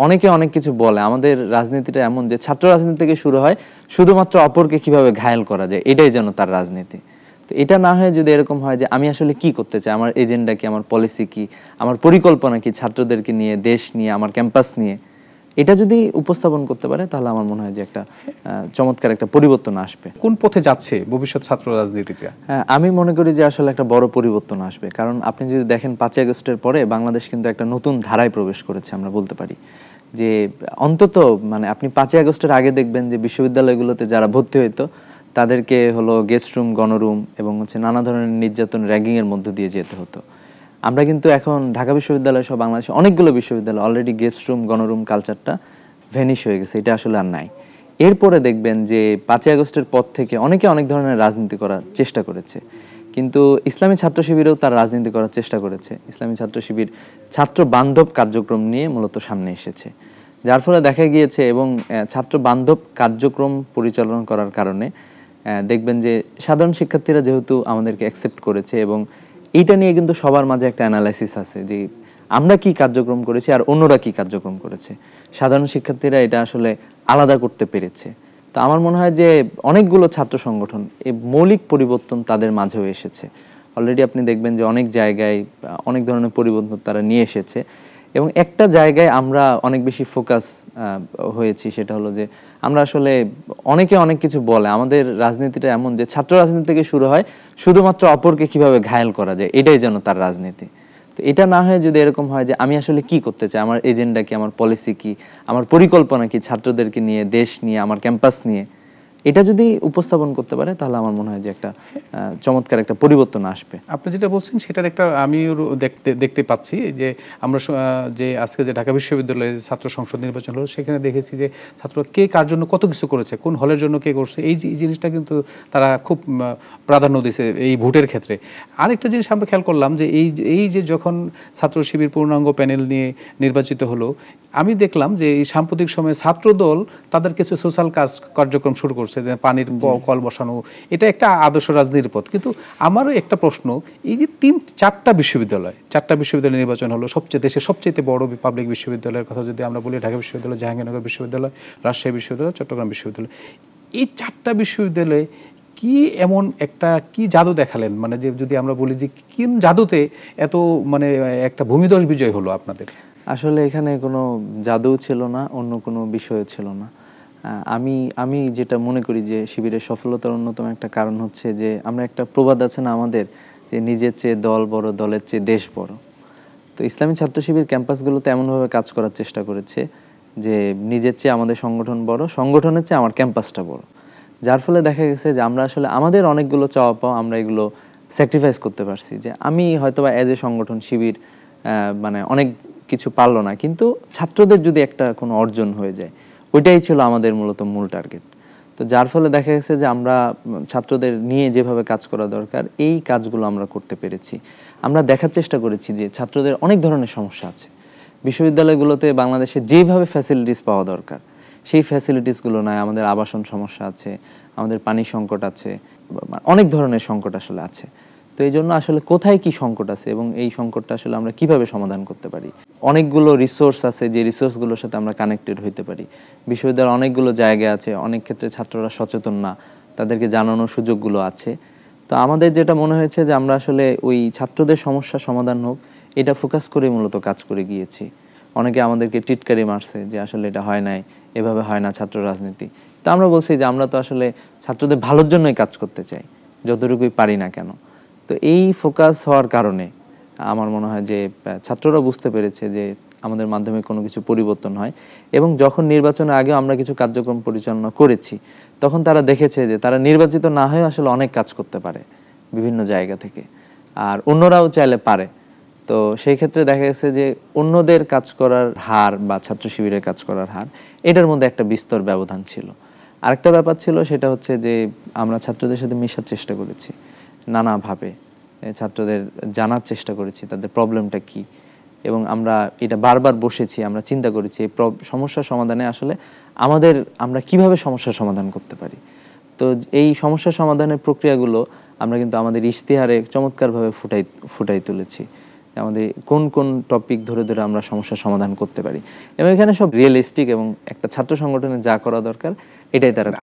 অনেকে অনেক কিছু বলে। আমাদের রাজনীতিটা এমন যে ছাত্র রাজনীতি থেকে শুরু হয়, শুধুমাত্র অপরকে কিভাবে ঘায়েল করা যায় এটাই যেন তার রাজনীতি। তো এটা না হয়ে যদি এরকম হয় যে আমি আসলে কি করতে চাই, আমার এজেন্ডা কি, আমার পলিসি কি, আমার পরিকল্পনা কি ছাত্রদেরকে নিয়ে, দেশ নিয়ে, আমার ক্যাম্পাস নিয়ে, এটা যদি উপস্থাপন করতে পারে তাহলে আমার মনে হয় যে একটা চমৎকার একটা পরিবর্তন আসবে। কোন পথে যাচ্ছে ভবিষ্যৎ ছাত্র রাজনীতিটা? আমি মনে করি যে আসলে একটা বড় পরিবর্তন আসবে। কারণ আপনি যদি দেখেন 5ই আগস্টের পরে বাংলাদেশ কিন্তু একটা নতুন ধারায় প্রবেশ করেছে, আমরা বলতে পারি। যে অন্তত মানে আপনি 5ই আগস্টের আগে দেখবেন যে বিশ্ববিদ্যালয়গুলোতে যারা ভর্তি হইতো তাদেরকে হলো গেস্ট রুম, গণরুম এবং নানা ধরনের নির্যাতন, র্যাগিং এর মধ্য দিয়ে যেতে হতো। আমরা কিন্তু এখন ঢাকা বিশ্ববিদ্যালয় সহ বাংলাদেশে অনেকগুলো বিশ্ববিদ্যালয় অলরেডি গেস্ট রুম, গণরুম কালচারটা ভ্যানিশ হয়ে গেছে, এটা আসলে আর নাই। এরপরে দেখবেন যে 5ই আগস্টের পর থেকে অনেকে অনেক ধরনের রাজনীতি করার চেষ্টা করেছে, কিন্তু ইসলামী ছাত্র শিবিরেও তার রাজনীতি করার চেষ্টা করেছে। ইসলামী ছাত্র শিবির ছাত্র বান্ধব কার্যক্রম নিয়ে মূলত সামনে এসেছে, যার ফলে দেখা গিয়েছে এবং ছাত্র বান্ধব কার্যক্রম পরিচালনা করার কারণে দেখবেন যে সাধারণ শিক্ষার্থীরা যেহেতু আমাদেরকে অ্যাকসেপ্ট করেছে এবং এইটা নিয়ে কিন্তু সবার মাঝে একটা অ্যানালাইসিস আছে যে আমরা কি কার্যক্রম করেছি আর অন্যরা কি কার্যক্রম করেছে, সাধারণ শিক্ষার্থীরা এটা আসলে আলাদা করতে পেরেছে। তো আমার মনে হয় যে অনেকগুলো ছাত্র সংগঠন এই মৌলিক পরিবর্তন তাদের মাঝেও এসেছে। অলরেডি আপনি দেখবেন যে অনেক জায়গায় অনেক ধরনের পরিবর্তন তারা নিয়ে এসেছে এবং একটা জায়গায় আমরা অনেক বেশি ফোকাস হয়েছি, সেটা হলো যে আমরা আসলে অনেকে অনেক কিছু বলে। আমাদের রাজনীতিটা এমন যে ছাত্র রাজনীতি থেকে শুরু হয়, শুধুমাত্র অপরকে কিভাবে ঘায়েল করা যায় এটাই যেন তার রাজনীতি। তো এটা না হয়ে যদি এরকম হয় যে আমি আসলে কি করতে চাই, আমার এজেন্ডা কি, আমার পলিসি কি, আমার পরিকল্পনা কি ছাত্রদেরকে নিয়ে, দেশ নিয়ে, আমার ক্যাম্পাস নিয়ে, এটা যদি উপস্থাপন করতে পারে তাহলে আমার মনে হয় যে একটা চমৎকার একটা পরিবর্তন আসবে। আপনি যেটা বলছেন সেটার একটা আমিও দেখতে পাচ্ছি যে আমরা যে আজকে যে ঢাকা বিশ্ববিদ্যালয়ে ছাত্র সংসদ নির্বাচন হলো সেখানে দেখেছি যে ছাত্ররা কে কার জন্য কত কিছু করেছে, কোন হলের জন্য কে করছে, এই জিনিসটা কিন্তু তারা খুব প্রাধান্য দিয়েছে এই ভোটের ক্ষেত্রে। আরেকটা জিনিস আমরা খেয়াল করলাম যে এই যে যখন ছাত্র শিবির পূর্ণাঙ্গ প্যানেল নিয়ে নির্বাচিত হলো, আমি দেখলাম যে এই সাম্প্রতিক সময়ে ছাত্রদল তাদের কিছু সোশ্যাল কার্যক্রম শুরু করছে, পানির কল বসানো, এটা একটা আদর্শ রাজনীতির পথ। কিন্তু আমারও একটা প্রশ্ন, এই যে চারটা বিশ্ববিদ্যালয় নির্বাচন হলো, দেশের সবচেয়ে বড় পাবলিক বিশ্ববিদ্যালয়ের কথা যদি আমরা বলি, ঢাকা বিশ্ববিদ্যালয়, জাহাঙ্গীরনগর বিশ্ববিদ্যালয়, রাজশাহী বিশ্ববিদ্যালয়, চট্টগ্রাম বিশ্ববিদ্যালয়, এই চারটা বিশ্ববিদ্যালয়ে কি এমন একটা কি জাদু দেখালেন, মানে যে যদি আমরা বলি যে কোন জাদুতে এত মানে একটা ভূমিধস বিজয় হলো আপনাদের? আসলে এখানে কোনো জাদু ছিল না, অন্য কোনো বিষয় ছিল না। আমি যেটা মনে করি যে শিবিরের সফলতার অন্যতম একটা কারণ হচ্ছে যে আমরা একটা প্রবাদ আছে না আমাদের, যে নিজের চেয়ে দল বড়, দলের চেয়ে দেশ বড়। তো ইসলামী ছাত্র শিবির ক্যাম্পাসগুলোতে এমনভাবে কাজ করার চেষ্টা করেছে যে নিজের চেয়ে আমাদের সংগঠন বড়, সংগঠনের চেয়ে আমার ক্যাম্পাসটা বড়। যার ফলে দেখা গেছে যে আমরা আসলে আমাদের অনেকগুলো চাওয়া পাওয়া আমরা এগুলো স্যাক্রিফাইস করতে পারছি। যে আমি হয়তোবা অ্যাজ এ সংগঠন শিবির মানে অনেক কিছু পারলো না, কিন্তু ছাত্রদের যদি একটা কোনো অর্জন হয়ে যায়, ওইটাই ছিল আমাদের মূলত মূল টার্গেট। তো যার ফলে দেখা গেছে যে আমরা ছাত্রদের নিয়ে যেভাবে কাজ করা দরকার এই কাজগুলো আমরা করতে পেরেছি। আমরা দেখার চেষ্টা করেছি যে ছাত্রদের অনেক ধরনের সমস্যা আছে বিশ্ববিদ্যালয়গুলোতে, বাংলাদেশে যেভাবে ফ্যাসিলিটিস পাওয়া দরকার সেই ফ্যাসিলিটিসগুলো নাই। আমাদের আবাসন সমস্যা আছে, আমাদের পানি সংকট আছে, অনেক ধরনের সংকট আসলে আছে। তো এই জন্য আসলে কোথায় কি সংকট আছে এবং এই সংকটটা আসলে আমরা কিভাবে সমাধান করতে পারি, অনেকগুলো রিসোর্স আছে যে রিসোর্সগুলোর সাথে আমরা কানেক্টেড হইতে পারি। বিশ্ববিদ্যালয়ের অনেকগুলো জায়গা আছে, অনেক ক্ষেত্রে ছাত্ররা সচেতন না, তাদেরকে জানানোর সুযোগগুলো আছে। তো আমাদের যেটা মনে হয়েছে যে আমরা আসলে ওই ছাত্রদের সমস্যা সমাধান হোক এটা ফোকাস করে মূলত কাজ করে গিয়েছি। অনেকে আমাদেরকে টিটকারি মারছে যে আসলে এটা হয় নাই, এভাবে হয় না ছাত্র রাজনীতি। তো আমরা বলছি যে আমরা তো আসলে ছাত্রদের ভালোর জন্যই কাজ করতে চাই, যতটুকুই পারি না কেন। তো এই ফোকাস হওয়ার কারণে আমার মনে হয় যে ছাত্ররা বুঝতে পেরেছে যে আমাদের মাধ্যমে কোনো কিছু পরিবর্তন হয়। এবং যখন নির্বাচনের আগেও আমরা কিছু কার্যক্রম পরিচালনা করেছি তখন তারা দেখেছে যে তারা নির্বাচিত না হয়ে আসলে অনেক কাজ করতে পারে বিভিন্ন জায়গা থেকে, আর অন্যরাও চাইলে পারে। তো সেই ক্ষেত্রে দেখা গেছে যে অন্যদের কাজ করার হার বা ছাত্র শিবিরের কাজ করার হার, এটার মধ্যে একটা বিস্তর ব্যবধান ছিল। আরেকটা ব্যাপার ছিল, সেটা হচ্ছে যে আমরা ছাত্রদের সাথে মেশার চেষ্টা করেছি নানাভাবে, ছাত্রদের জানার চেষ্টা করেছি তাদের প্রবলেমটা কি, এবং আমরা এটা বারবার বসেছি, আমরা চিন্তা করেছি এই সমস্যার সমাধানে আসলে আমরা কিভাবে সমস্যার সমাধান করতে পারি। তো এই সমস্যা সমাধানের প্রক্রিয়াগুলো আমরা কিন্তু আমাদের ইশতেহারে চমৎকারভাবে ফুটাই তুলেছি। আমাদের কোন কোন টপিক ধরে ধরে আমরা সমস্যার সমাধান করতে পারি, এবং এখানে সব রিয়েলিস্টিক এবং একটা ছাত্র সংগঠনে যা করা দরকার এটাই তারা